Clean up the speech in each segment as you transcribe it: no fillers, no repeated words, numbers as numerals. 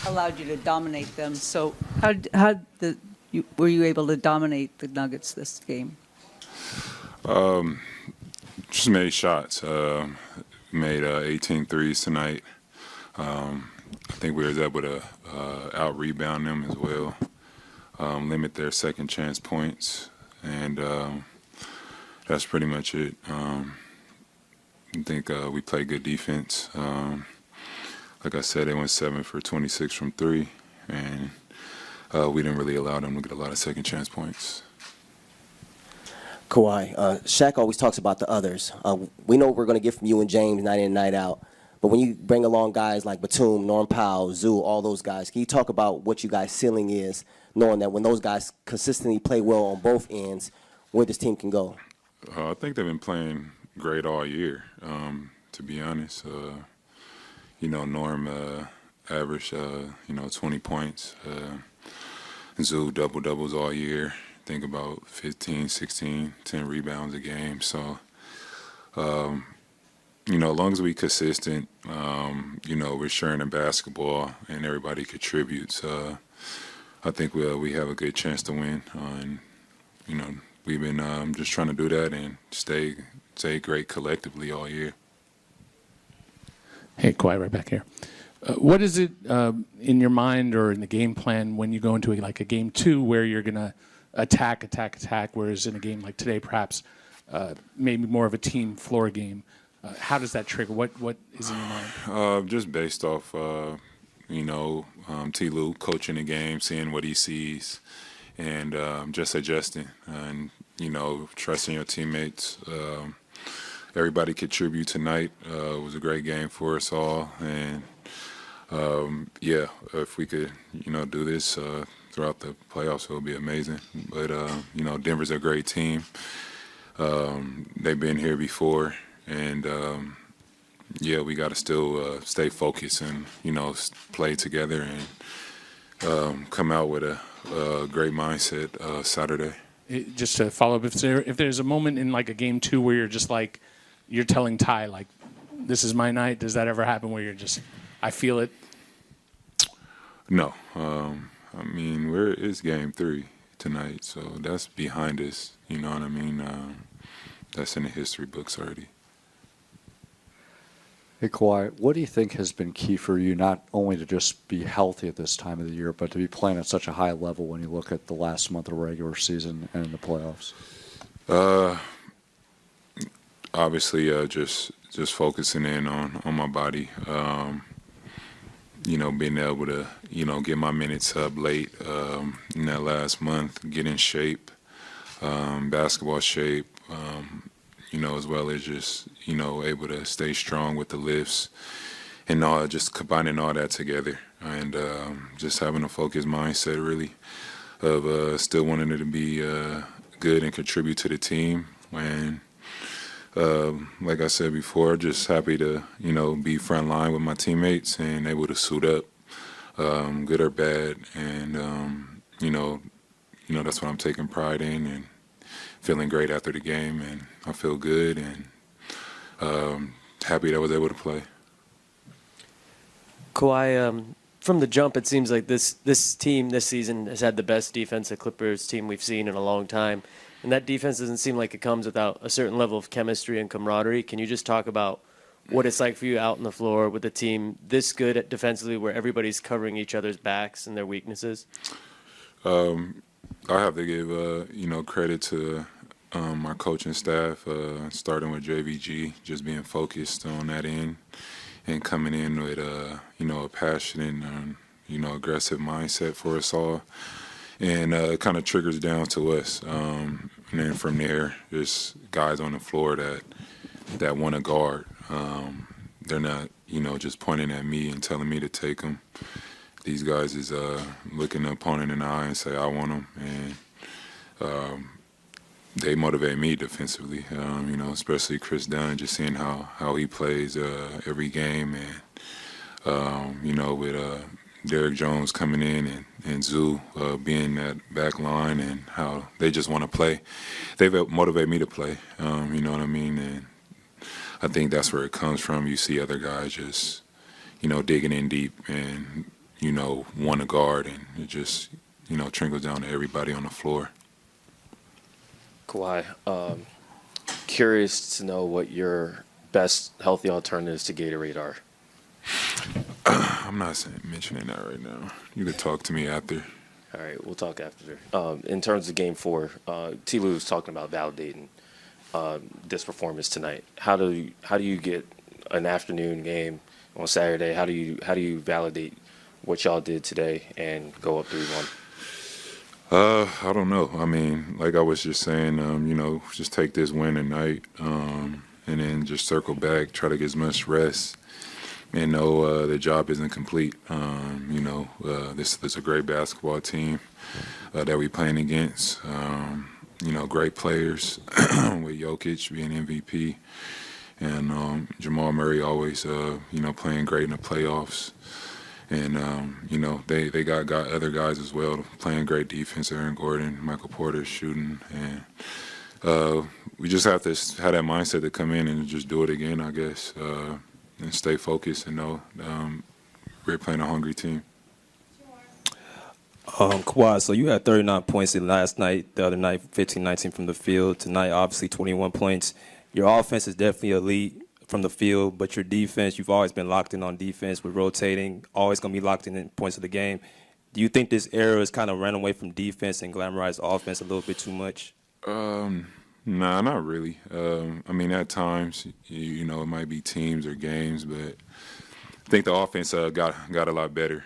allowed you to dominate them. So were you able to dominate the Nuggets this game? Just made shots. Made 18 threes tonight. I think we was able to out-rebound them as well, limit their second chance points, and that's pretty much it. I think we played good defense. Like I said, they went 7 for 26 from 3, and we didn't really allow them to get a lot of second chance points. Kawhi, Shaq always talks about the others. We know what we're going to get from you and James night in and night out. But when you bring along guys like Batum, Norm Powell, Zoo, all those guys, can you talk about what you guys' ceiling is, knowing that when those guys consistently play well on both ends, where this team can go? I think they've been playing great all year, to be honest. Norm averaged, 20 points. Zoo double-doubles all year. Think about 15, 16, 10 rebounds a game. So, as long as we consistent, we're sharing the basketball and everybody contributes, I think we have a good chance to win. And, we've been just trying to do that and stay great collectively all year. Hey, Kawhi, right back here. What is it in your mind or in the game plan when you go into a game 2 where you're going to attack, whereas in a game like today, perhaps maybe more of a team floor game? How does that trigger? What is in your mind? Just based off, T. Lue coaching the game, seeing what he sees, and just adjusting and, trusting your teammates. Everybody contributed tonight. It was a great game for us all. And, if we could, do this throughout the playoffs, it would be amazing. But, Denver's a great team. They've been here before. And, we got to still stay focused and, play together and come out with a great mindset Saturday. Just to follow up, if there's a moment in a game 2 where you're just you're telling Ty, this is my night, does that ever happen where you're just, I feel it? No. It's game 3 tonight, so that's behind us. You know what I mean? That's in the history books already. Hey, Kawhi, what do you think has been key for you not only to just be healthy at this time of the year, but to be playing at such a high level when you look at the last month of the regular season and in the playoffs? Obviously, just focusing in on my body. Being able to, get my minutes up late in that last month, get in shape, basketball shape, as well as just, able to stay strong with the lifts and all, just combining all that together and just having a focused mindset, really, of still wanting it to be good and contribute to the team. And like I said before, just happy to, be front line with my teammates and able to suit up, good or bad. And, that's what I'm taking pride in and feeling great after the game. And I feel good and happy that I was able to play. Kawhi, from the jump, it seems like this team this season has had the best defensive Clippers team we've seen in a long time. And that defense doesn't seem like it comes without a certain level of chemistry and camaraderie. Can you just talk about what it's like for you out on the floor with a team this good at defensively where everybody's covering each other's backs and their weaknesses? I have to give, credit to my coaching staff, starting with JVG, just being focused on that end and coming in with, a passionate and, aggressive mindset for us all. And it kind of triggers down to us. And then from there, there's guys on the floor that want to guard. They're not, just pointing at me and telling me to take them. These guys is looking the opponent in the eye and say, I want them. And they motivate me defensively, especially Chris Dunn, just seeing how he plays every game. And, with Derrick Jones coming in and Zoo being that back line and how they just want to play. They motivate me to play, you know what I mean? And I think that's where it comes from. You see other guys just, digging in deep and, want to guard, and it just, trickles down to everybody on the floor. Kawhi, curious to know what your best healthy alternatives to Gatorade are. I'm not mentioning that right now. You could talk to me after. All right, we'll talk after. In terms of Game 4, T. Lou was talking about validating this performance tonight. How do you get an afternoon game on Saturday? How do you validate what y'all did today and go up 3-1? I don't know. I mean, like I was just saying, just take this win tonight, and then just circle back, try to get as much rest, and know the job isn't complete. This is a great basketball team that we playing against. Great players with Jokic being MVP, and Jamal Murray always, playing great in the playoffs. And, they got other guys as well playing great defense. Aaron Gordon, Michael Porter shooting. And we just have to have that mindset to come in and just do it again, I guess, and stay focused and know we're playing a hungry team. Kawhi, so you had 39 points last night, the other night 15-19 from the field. Tonight, obviously 21 points. Your offense is definitely elite from the field, but your defense, you've always been locked in on defense with rotating, always going to be locked in points of the game. Do you think this era has kind of ran away from defense and glamorized offense a little bit too much? Nah, not really. At times, it might be teams or games, but I think the offense got a lot better.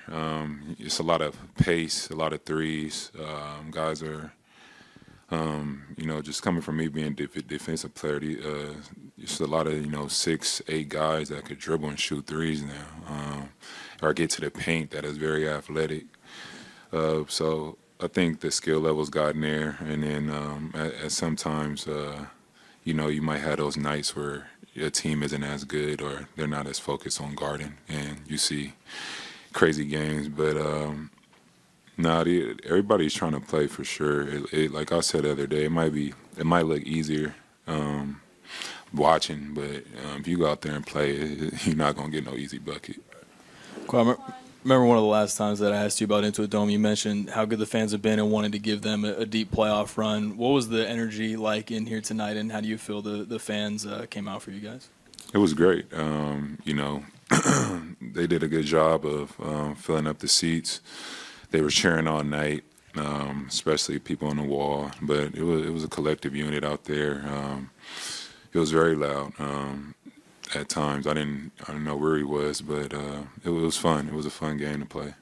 It's a lot of pace, a lot of threes. Guys are, just coming from me being a defensive player, it's a lot of, 6, 8 guys that could dribble and shoot threes now, or get to the paint that is very athletic. So I think the skill level's gotten there, and then at sometimes, you might have those nights where your team isn't as good or they're not as focused on guarding, and you see crazy games. But everybody's trying to play for sure. Like I said the other day, it might look easier watching, but if you go out there and play, you're not gonna get no easy bucket. Remember one of the last times that I asked you about Into a Dome, you mentioned how good the fans have been and wanted to give them a deep playoff run. What was the energy like in here tonight, and how do you feel the fans came out for you guys? It was great. They did a good job of filling up the seats. They were cheering all night, especially people on the wall. But it was a collective unit out there. It was very loud. At times, I didn't know where he was, but it was fun. It was a fun game to play.